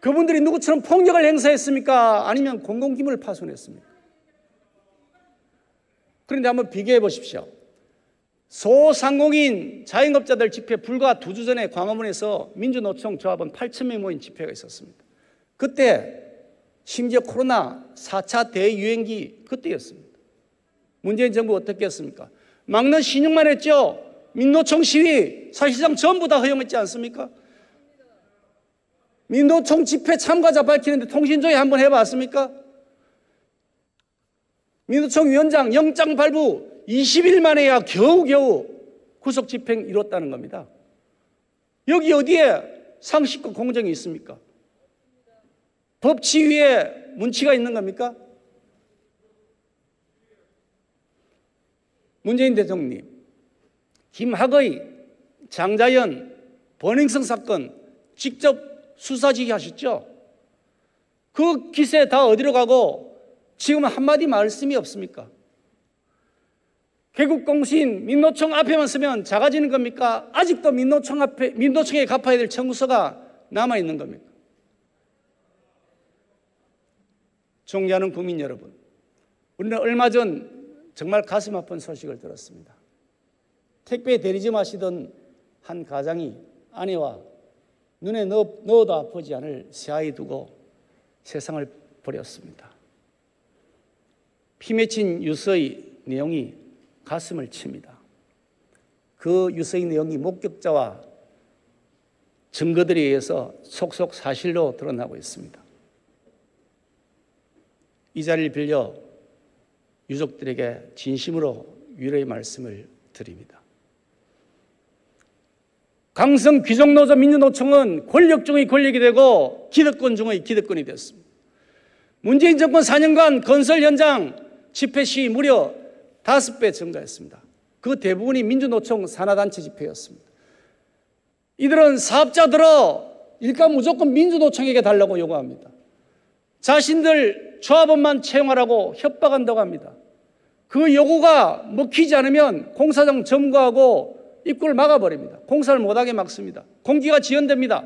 그분들이 누구처럼 폭력을 행사했습니까? 아니면 공공기물을 파손했습니까? 그런데 한번 비교해 보십시오. 소상공인 자영업자들 집회 불과 2주 전에 광화문에서 민주노총 조합원 8,000명 모인 집회가 있었습니다. 그때 심지어 코로나 4차 대유행기 그때였습니다. 문재인 정부 어떻게 했습니까? 막는 신용만 했죠. 민노총 시위 사실상 전부 다 허용했지 않습니까? 민노총 집회 참가자 밝히는데 통신조회 한번 해봤습니까? 민노총 위원장 영장 발부 20일 만에야 겨우겨우 구속 집행 이뤘다는 겁니다. 여기 어디에 상식과 공정이 있습니까? 법치 위에 문치가 있는 겁니까? 문재인 대통령, 김학의, 장자연, 버닝썬 사건 직접 수사 지휘하셨죠? 그 기세 다 어디로 가고 지금 한마디 말씀이 없습니까? 개국공신 민노총 앞에만 서면 작아지는 겁니까? 아직도 민노총에 갚아야 될 청구서가 남아있는 겁니까? 존경하는 국민 여러분, 우리는 얼마 전 정말 가슴 아픈 소식을 들었습니다. 택배 대리점 하시던 한 가장이 아내와 눈에 넣어도 아프지 않을 새아이 두고 세상을 버렸습니다. 피 맺힌 유서의 내용이 가슴을 칩니다. 그 유서의 내용이 목격자와 증거들에 의해서 속속 사실로 드러나고 있습니다. 이 자리를 빌려 유족들에게 진심으로 위로의 말씀을 드립니다. 강성 귀족노조 민주노총은 권력 중의 권력이 되고 기득권 중의 기득권이 됐습니다. 문재인 정권 4년간 건설 현장 집회 시위 무려 5배 증가했습니다. 그 대부분이 민주노총 산하단체 집회였습니다. 이들은 사업자들어 일감 무조건 민주노총에게 달라고 요구합니다. 자신들 조합원만 채용하라고 협박한다고 합니다. 그 요구가 먹히지 않으면 공사장 점거하고 입구를 막아버립니다. 공사를 못하게 막습니다. 공기가 지연됩니다.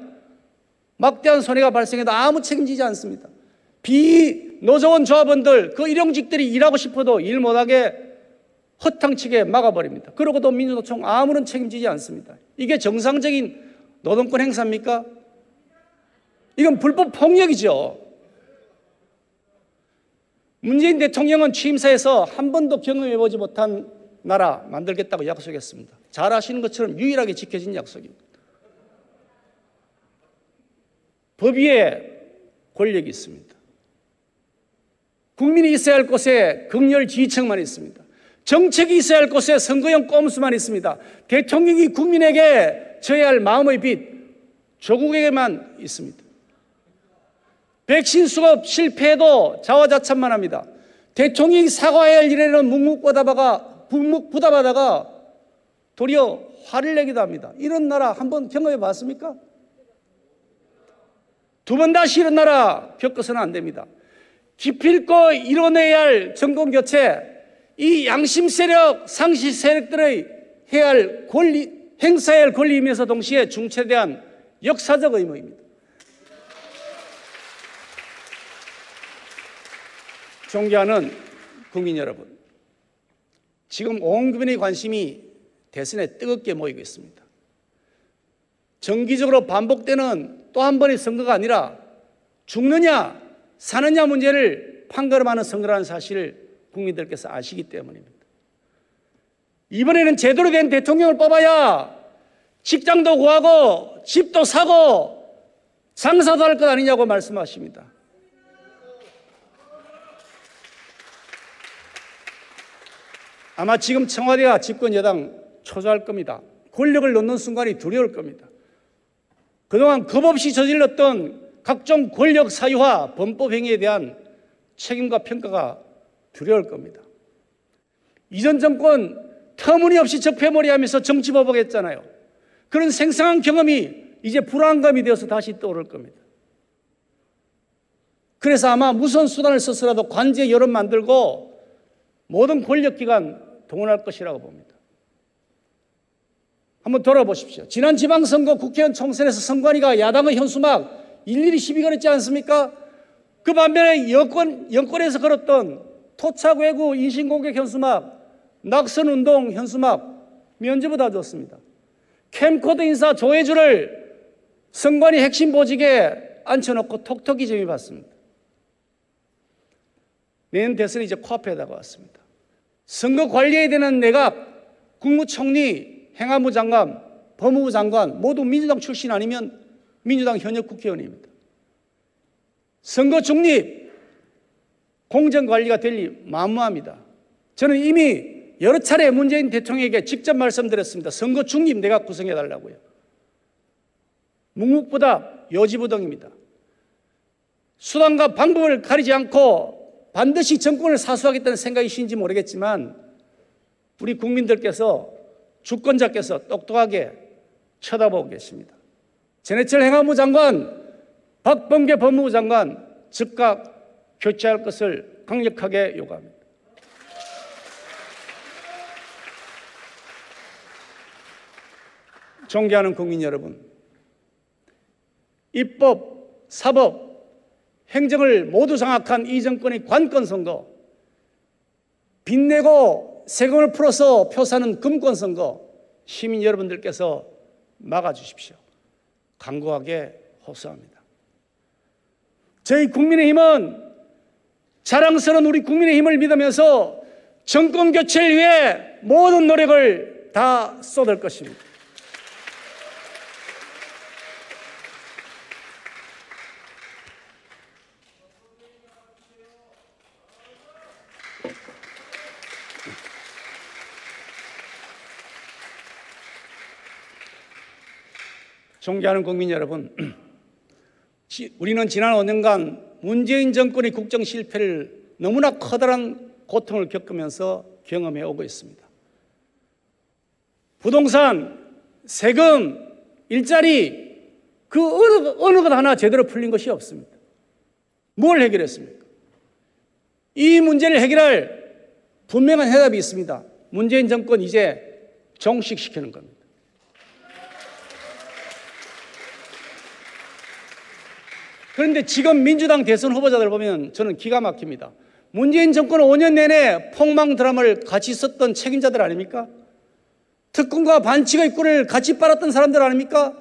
막대한 손해가 발생해도 아무 책임지지 않습니다. 비노조원 조합원들, 그 일용직들이 일하고 싶어도 일 못하게 허탕치게 막아버립니다. 그러고도 민주노총 아무런 책임지지 않습니다. 이게 정상적인 노동권 행사입니까? 이건 불법 폭력이죠. 문재인 대통령은 취임사에서 한 번도 경험해보지 못한 나라 만들겠다고 약속했습니다. 잘 아시는 것처럼 유일하게 지켜진 약속입니다. 법 위에 권력이 있습니다. 국민이 있어야 할 곳에 극렬 지휘층만 있습니다. 정책이 있어야 할 곳에 선거용 꼼수만 있습니다. 대통령이 국민에게 져야 할 마음의 빚 조국에게만 있습니다. 백신 수급 실패해도 자화자찬만 합니다. 대통령이 사과해야 할 일에는 묵묵부답하다가 도리어 화를 내기도 합니다. 이런 나라 한번 경험해 봤습니까? 두 번 다시 이런 나라 겪어서는 안 됩니다. 기필코 이뤄내야 할 정권교체, 이 양심 세력, 상시 세력들의 해야 할 권리, 행사해야 할 권리이면서 동시에 중체대한 역사적 의무입니다. 존경하는 국민 여러분, 지금 온 국민의 관심이 대선에 뜨겁게 모이고 있습니다. 정기적으로 반복되는 또 한 번의 선거가 아니라 죽느냐 사느냐 문제를 판가름하는 선거라는 사실을 국민들께서 아시기 때문입니다. 이번에는 제대로 된 대통령을 뽑아야 직장도 구하고 집도 사고 장사도 할 것 아니냐고 말씀하십니다. 아마 지금 청와대와 집권 여당 초조할 겁니다. 권력을 놓는 순간이 두려울 겁니다. 그동안 겁없이 저질렀던 각종 권력 사유화, 범법 행위에 대한 책임과 평가가 두려울 겁니다. 이전 정권 터무니없이 적폐몰이하면서 정치보복했잖아요. 그런 생생한 경험이 이제 불안감이 되어서 다시 떠오를 겁니다. 그래서 아마 무슨 수단을 써서라도 관제 여론 만들고 모든 권력기관 동원할 것이라고 봅니다. 한번 돌아보십시오. 지난 지방선거 국회의원 총선에서 선관위가 야당의 현수막 일일이 시비 걸었지 않습니까? 그 반면에 여권에서 걸었던 토착 외구 인신공격 현수막, 낙선운동 현수막 면제부 다 줬습니다. 캠코더 인사 조혜주를 선관위 핵심 보직에 앉혀놓고 톡톡히 재미봤습니다. 내년 대선이 이제 코앞에 다가왔습니다. 선거 관리해야 되는 내각, 국무총리, 행안부 장관, 법무부 장관 모두 민주당 출신 아니면 민주당 현역 국회의원입니다. 선거 중립, 공정관리가 될 리 만무합니다. 저는 이미 여러 차례 문재인 대통령에게 직접 말씀드렸습니다. 선거 중립 내각 구성해달라고요. 묵묵부답, 요지부동입니다. 수단과 방법을 가리지 않고 반드시 정권을 사수하겠다는 생각이신지 모르겠지만 우리 국민들께서 주권자께서 똑똑하게 쳐다보고 계십니다. 전해철 행안부 장관, 박범계 법무부 장관 즉각 교체할 것을 강력하게 요구합니다. 존경하는 국민 여러분, 입법, 사법, 행정을 모두 장악한 이 정권의 관건 선거, 빚내고 세금을 풀어서 표 사는 금권 선거, 시민 여러분들께서 막아주십시오. 간곡하게 호소합니다. 저희 국민의힘은 자랑스러운 우리 국민의힘을 믿으면서 정권 교체를 위해 모든 노력을 다 쏟을 것입니다. 존경하는 국민 여러분, 우리는 지난 5년간 문재인 정권의 국정 실패를 너무나 커다란 고통을 겪으면서 경험해 오고 있습니다. 부동산, 세금, 일자리 그 어느 것 하나 제대로 풀린 것이 없습니다. 뭘 해결했습니까? 이 문제를 해결할 분명한 해답이 있습니다. 문재인 정권 이제 종식시키는 겁니다. 그런데 지금 민주당 대선 후보자들 보면 저는 기가 막힙니다. 문재인 정권은 5년 내내 폭망 드라마를 같이 썼던 책임자들 아닙니까? 특권과 반칙의 꿀을 같이 빨았던 사람들 아닙니까?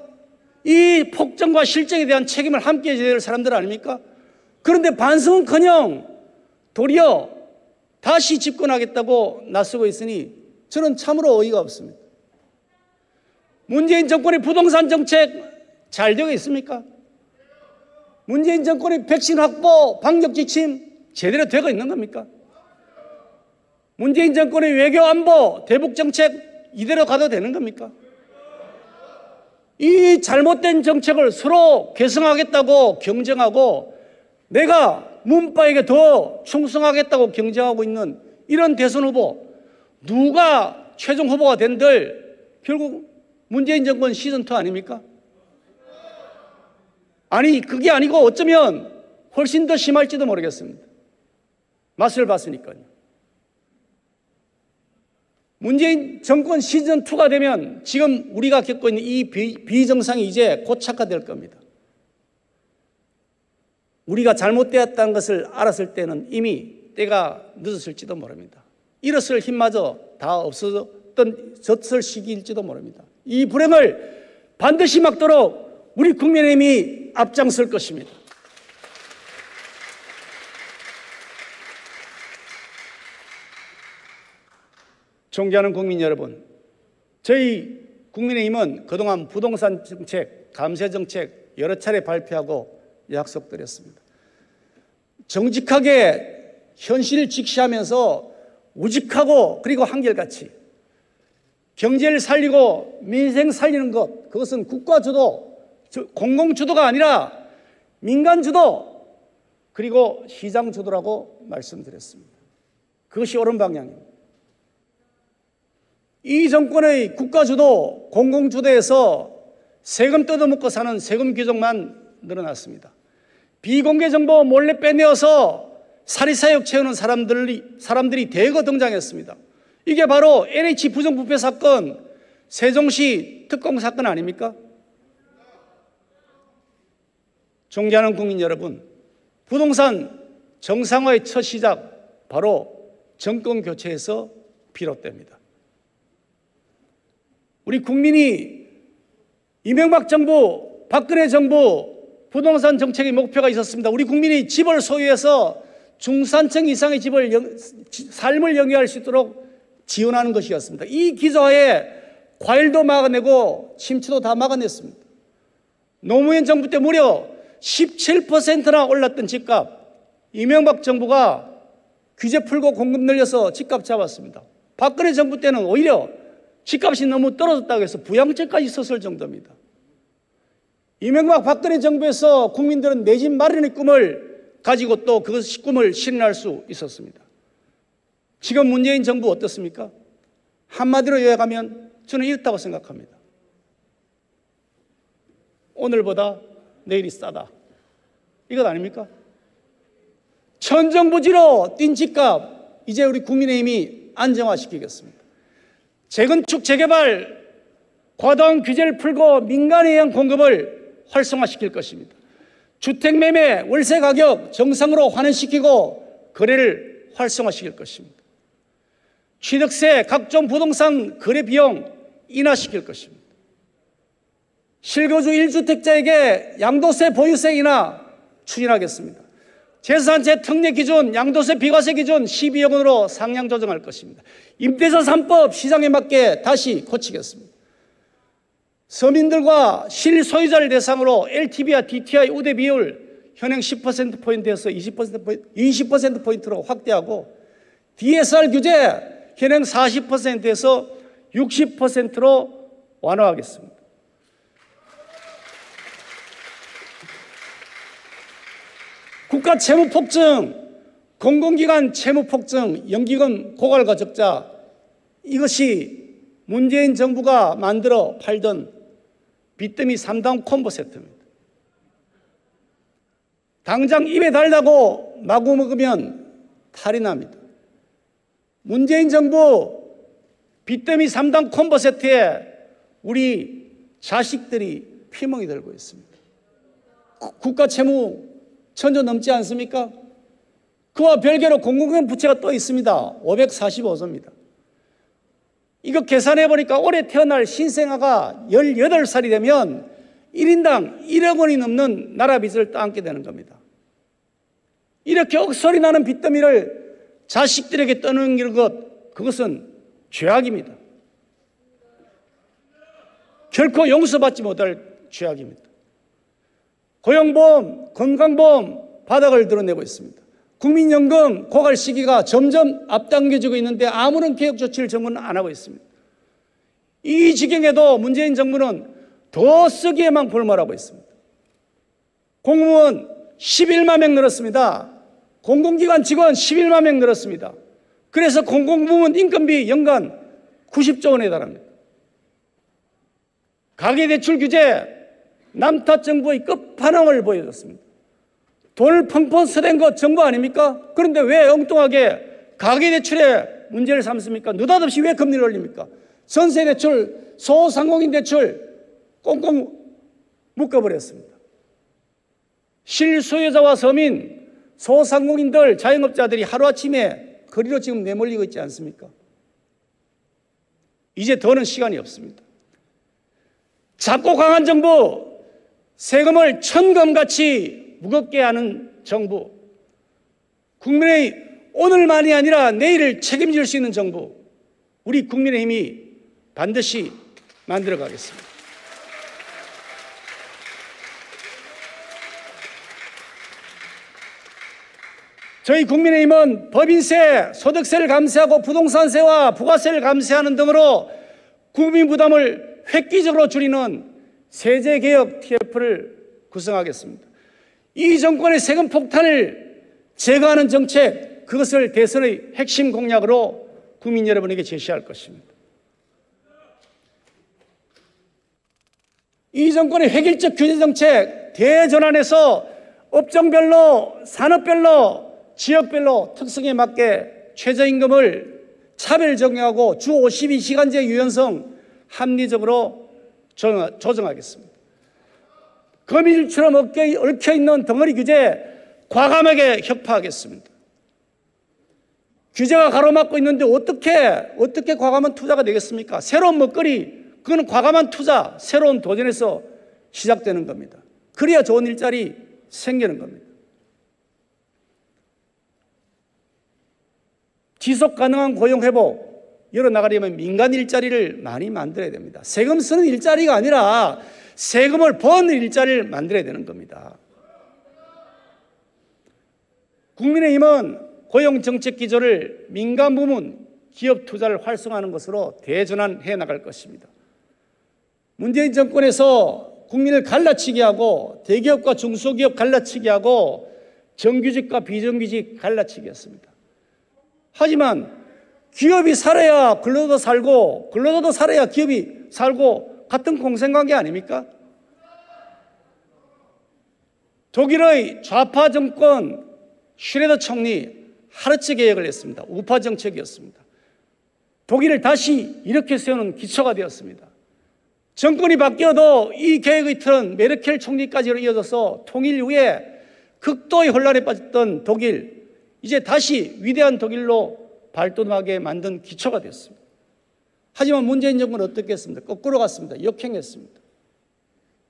이 폭정과 실정에 대한 책임을 함께 져야 될 사람들 아닙니까? 그런데 반성은커녕 도리어 다시 집권하겠다고 나서고 있으니 저는 참으로 어이가 없습니다. 문재인 정권의 부동산 정책 잘 되고 있습니까? 문재인 정권의 백신 확보, 방역 지침 제대로 되고 있는 겁니까? 문재인 정권의 외교 안보, 대북 정책 이대로 가도 되는 겁니까? 이 잘못된 정책을 서로 개선하겠다고 경쟁하고 내가 문바에게 더 충성하겠다고 경쟁하고 있는 이런 대선 후보, 누가 최종 후보가 된들 결국 문재인 정권 시즌2 아닙니까? 아니 그게 아니고 어쩌면 훨씬 더 심할지도 모르겠습니다. 맛을 봤으니까요. 문재인 정권 시즌2가 되면 지금 우리가 겪고 있는 이 비정상이 이제 고착화될 겁니다. 우리가 잘못되었다는 것을 알았을 때는 이미 때가 늦었을지도 모릅니다. 일었을 힘마저 다 없어졌을 시기일지도 모릅니다. 이 불행을 반드시 막도록 우리 국민의힘이 앞장설 것입니다. 존경하는 국민 여러분, 저희 국민의힘은 그동안 부동산 정책, 감세 정책 여러 차례 발표하고 약속드렸습니다. 정직하게 현실을 직시하면서 우직하고 그리고 한결같이 경제를 살리고 민생 살리는 것, 그것은 국가 주도, 공공 주도가 아니라 민간 주도 그리고 시장 주도라고 말씀드렸습니다. 그것이 옳은 방향입니다. 이 정권의 국가 주도, 공공 주도에서 세금 뜯어먹고 사는 세금 규정만 늘어났습니다. 비공개 정보 몰래 빼내어서 사리사욕 채우는 사람들이 대거 등장했습니다. 이게 바로 LH 부정부패 사건, 세종시 특공 사건 아닙니까? 존경하는 국민 여러분, 부동산 정상화의 첫 시작, 바로 정권 교체에서 비롯됩니다. 우리 국민이 이명박 정부, 박근혜 정부 부동산 정책의 목표가 있었습니다. 우리 국민이 집을 소유해서 중산층 이상의 삶을 영위할 수 있도록 지원하는 것이었습니다. 이 기조하에 과열도 막아내고 침투도 다 막아냈습니다. 노무현 정부 때 무려 17%나 올랐던 집값, 이명박 정부가 규제 풀고 공급 늘려서 집값 잡았습니다. 박근혜 정부 때는 오히려 집값이 너무 떨어졌다고 해서 부양책까지 썼을 정도입니다. 이명박 박근혜 정부에서 국민들은 내 집 마련의 꿈을 가지고 또 그 꿈을 실현할 수 있었습니다. 지금 문재인 정부 어떻습니까? 한마디로 요약하면 저는 이렇다고 생각합니다. 오늘보다 내일이 싸다. 이것 아닙니까? 천정부지로 뛴 집값, 이제 우리 국민의힘이 안정화시키겠습니다. 재건축, 재개발, 과다한 규제를 풀고 민간에 의한 공급을 활성화시킬 것입니다. 주택매매, 월세 가격 정상으로 환원시키고 거래를 활성화시킬 것입니다. 취득세, 각종 부동산 거래 비용 인하시킬 것입니다. 실거주 1주택자에게 양도세, 보유세 인하 추진하겠습니다. 재산세 특례 기준, 양도세 비과세 기준 12억 원으로 상향 조정할 것입니다. 임대차 3법 시장에 맞게 다시 고치겠습니다. 서민들과 실소유자를 대상으로 LTV와 DTI 우대 비율 현행 10%포인트에서 20%포인트로 확대하고 DSR 규제 현행 40%에서 60%로 완화하겠습니다. 국가 채무 폭증, 공공기관 채무 폭증, 연기금 고갈과 적자, 이것이 문재인 정부가 만들어 팔던 빚더미 3단 콤보 세트입니다. 당장 입에 달라고 마구 먹으면 탈이 납니다. 문재인 정부 빚더미 3단 콤보 세트에 우리 자식들이 피멍이 들고 있습니다. 국가 채무 1,000조 넘지 않습니까? 그와 별개로 공공기관 부채가 또 있습니다. 545조입니다. 이거 계산해 보니까 올해 태어날 신생아가 18살이 되면 1인당 1억 원이 넘는 나라 빚을 떠안게 되는 겁니다. 이렇게 억소리 나는 빚더미를 자식들에게 떠넘기는 것, 그것은 죄악입니다. 결코 용서받지 못할 죄악입니다. 고용보험, 건강보험 바닥을 드러내고 있습니다. 국민연금 고갈 시기가 점점 앞당겨지고 있는데 아무런 개혁 조치를 정부는 안 하고 있습니다. 이 지경에도 문재인 정부는 더 쓰기에만 골몰하고 있습니다. 공무원 11만 명 늘었습니다. 공공기관 직원 11만 명 늘었습니다. 그래서 공공부문 인건비 연간 90조 원에 달합니다. 가계대출 규제, 남탓 정부의 끝판왕을 보여줬습니다. 돈을 펑펑 써댄 것 정부 아닙니까? 그런데 왜 엉뚱하게 가계대출에 문제를 삼습니까? 느닷없이 왜 금리를 올립니까? 전세대출, 소상공인 대출 꽁꽁 묶어버렸습니다. 실소유자와 서민, 소상공인들, 자영업자들이 하루아침에 거리로 지금 내몰리고 있지 않습니까? 이제 더는 시간이 없습니다. 작고 강한 정부, 세금을 천금같이 무겁게 하는 정부, 국민의 오늘만이 아니라 내일을 책임질 수 있는 정부, 우리 국민의힘이 반드시 만들어 가겠습니다. 저희 국민의힘은 법인세, 소득세를 감세하고 부동산세와 부가세를 감세하는 등으로 국민 부담을 획기적으로 줄이는 세제개혁 TF를 구성하겠습니다. 이 정권의 세금 폭탄을 제거하는 정책, 그것을 대선의 핵심 공약으로 국민 여러분에게 제시할 것입니다. 이 정권의 획일적 규제정책 대전환해서 업종별로, 산업별로, 지역별로 특성에 맞게 최저임금을 차별 적용하고 주 52시간제 유연성 합리적으로 조정하겠습니다. 거미줄처럼 얽혀있는 덩어리 규제 과감하게 혁파하겠습니다. 규제가 가로막고 있는데 어떻게 과감한 투자가 되겠습니까? 새로운 먹거리, 그거는 과감한 투자, 새로운 도전에서 시작되는 겁니다. 그래야 좋은 일자리 생기는 겁니다. 지속 가능한 고용 회복 열어나가려면 민간 일자리를 많이 만들어야 됩니다. 세금 쓰는 일자리가 아니라 세금을 버는 일자리를 만들어야 되는 겁니다. 국민의힘은 고용정책 기조를 민간 부문, 기업 투자를 활성화하는 것으로 대전환해 나갈 것입니다. 문재인 정권에서 국민을 갈라치게 하고 대기업과 중소기업 갈라치게 하고 정규직과 비정규직 갈라치게 했습니다. 하지만 기업이 살아야 근로자도 살고 근로자도 살아야 기업이 살고 같은 공생관계 아닙니까? 독일의 좌파 정권 슈레더 총리 하르츠 계획을 했습니다. 우파 정책이었습니다. 독일을 다시 이렇게 세우는 기초가 되었습니다. 정권이 바뀌어도 이 계획의 틀은 메르켈 총리까지 이어져서 통일 이후에 극도의 혼란에 빠졌던 독일, 이제 다시 위대한 독일로 발돋움하게 만든 기초가 됐습니다. 하지만 문재인 정부는 어떻게 했습니까? 거꾸로 갔습니다. 역행했습니다.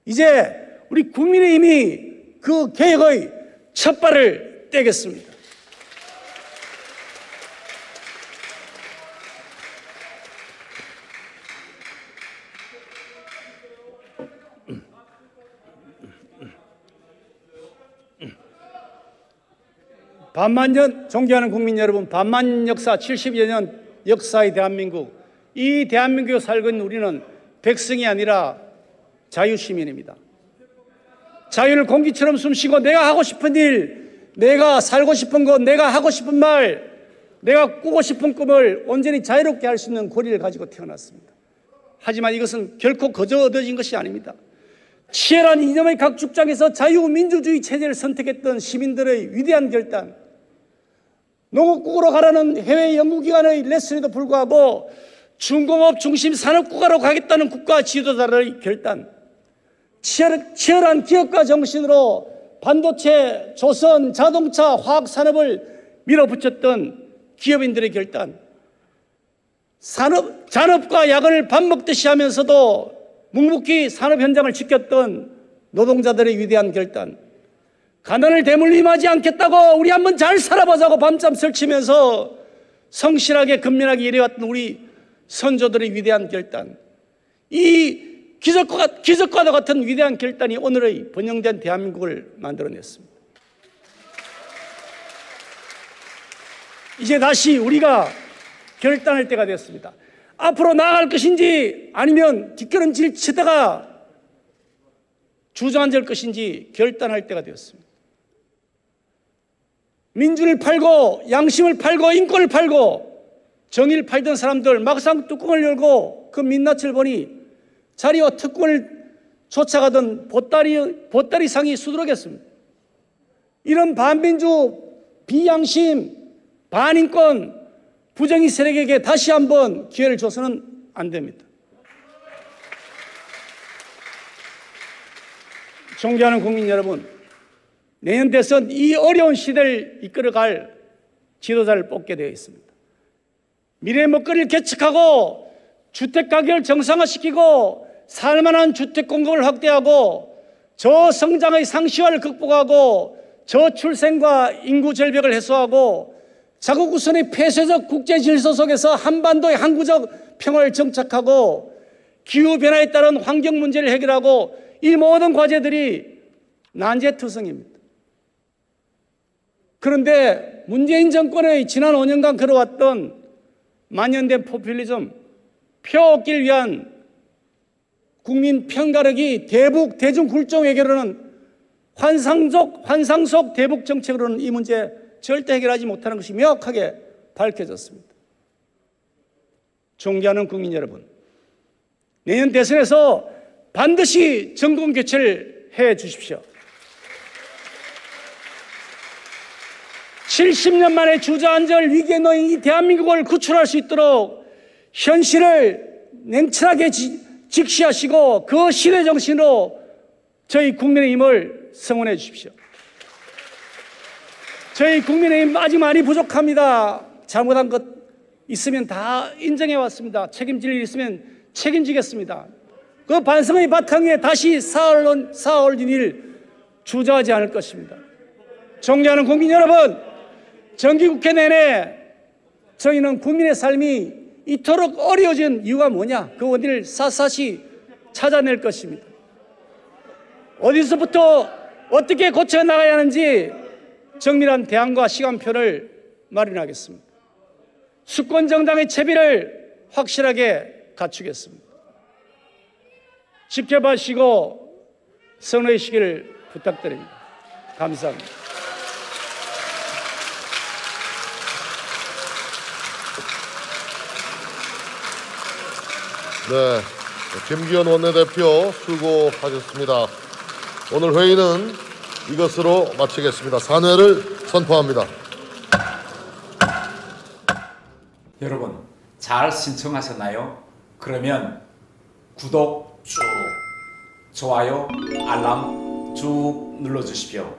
이제 우리 국민의힘이 그 계획의 첫 발을 떼겠습니다. 반만년, 존경하는 국민 여러분, 반만 역사, 70여 년 역사의 대한민국, 이 대한민국에 살고 있는 우리는 백성이 아니라 자유시민입니다. 자유를 공기처럼 숨쉬고 내가 하고 싶은 일, 내가 살고 싶은 것, 내가 하고 싶은 말, 내가 꾸고 싶은 꿈을 온전히 자유롭게 할 수 있는 권리를 가지고 태어났습니다. 하지만 이것은 결코 거저 얻어진 것이 아닙니다. 치열한 이념의 각축장에서 자유민주주의 체제를 선택했던 시민들의 위대한 결단, 농업국으로 가라는 해외 연구기관의 레슨에도 불구하고 중공업 중심 산업국가로 가겠다는 국가 지도자들의 결단, 치열한 기업가 정신으로 반도체, 조선, 자동차, 화학산업을 밀어붙였던 기업인들의 결단, 잔업과 야근을 밥 먹듯이 하면서도 묵묵히 산업 현장을 지켰던 노동자들의 위대한 결단, 가난을 대물림하지 않겠다고 우리 한번 잘 살아보자고 밤잠 설치면서 성실하게 근면하게 일해왔던 우리 선조들의 위대한 결단, 이 기적과도 같은 위대한 결단이 오늘의 번영된 대한민국을 만들어냈습니다. 이제 다시 우리가 결단할 때가 됐습니다. 앞으로 나아갈 것인지 아니면 뒷걸음질 치다가 주저앉을 것인지 결단할 때가 되었습니다. 민주를 팔고 양심을 팔고 인권을 팔고 정의를 팔던 사람들 막상 뚜껑을 열고 그 민낯을 보니 자리와 특권을 쫓아가던 보따리상이 수두룩했습니다. 이런 반민주, 비양심, 반인권, 부정의 세력에게 다시 한번 기회를 줘서는 안 됩니다. 존경하는 국민 여러분, 내년 대선 이 어려운 시대를 이끌어갈 지도자를 뽑게 되어 있습니다. 미래 먹거리를 개척하고 주택 가격을 정상화시키고 살만한 주택 공급을 확대하고 저성장의 상시화를 극복하고 저출생과 인구 절벽을 해소하고 자국 우선의 폐쇄적 국제 질서 속에서 한반도의 항구적 평화를 정착하고 기후변화에 따른 환경 문제를 해결하고 이 모든 과제들이 난제투성입니다. 그런데 문재인 정권의 지난 5년간 걸어왔던 만연된 포퓰리즘, 표 얻기를 위한 국민 편가르기, 대북 대중 굴종 외교로는 환상 속 대북 정책으로는 이 문제 절대 해결하지 못하는 것이 명확하게 밝혀졌습니다. 존경하는 국민 여러분, 내년 대선에서 반드시 정권 교체를 해 주십시오. 70년 만에 주저앉을 위기에 놓인 이 대한민국을 구출할 수 있도록 현실을 냉철하게 직시하시고 그 시대 정신으로 저희 국민의힘을 성원해 주십시오. 저희 국민의힘 아직 많이 부족합니다. 잘못한 것 있으면 다 인정해 왔습니다. 책임질 일 있으면 책임지겠습니다. 그 반성의 바탕 위에 다시 쌓아올린 일 주저하지 않을 것입니다. 존경하는 국민 여러분, 정기국회 내내 저희는 국민의 삶이 이토록 어려워진 이유가 뭐냐, 그 원인을 샅샅이 찾아낼 것입니다. 어디서부터 어떻게 고쳐나가야 하는지 정밀한 대안과 시간표를 마련하겠습니다. 수권정당의 채비를 확실하게 갖추겠습니다. 지켜봐주시고 선호해 주시기를 부탁드립니다. 감사합니다. 네, 김기현 원내대표 수고하셨습니다. 오늘 회의는 이것으로 마치겠습니다. 산회를 선포합니다. 여러분 잘 신청하셨나요? 그러면 구독 쭉, 좋아요, 알람 쭉 눌러주십시오.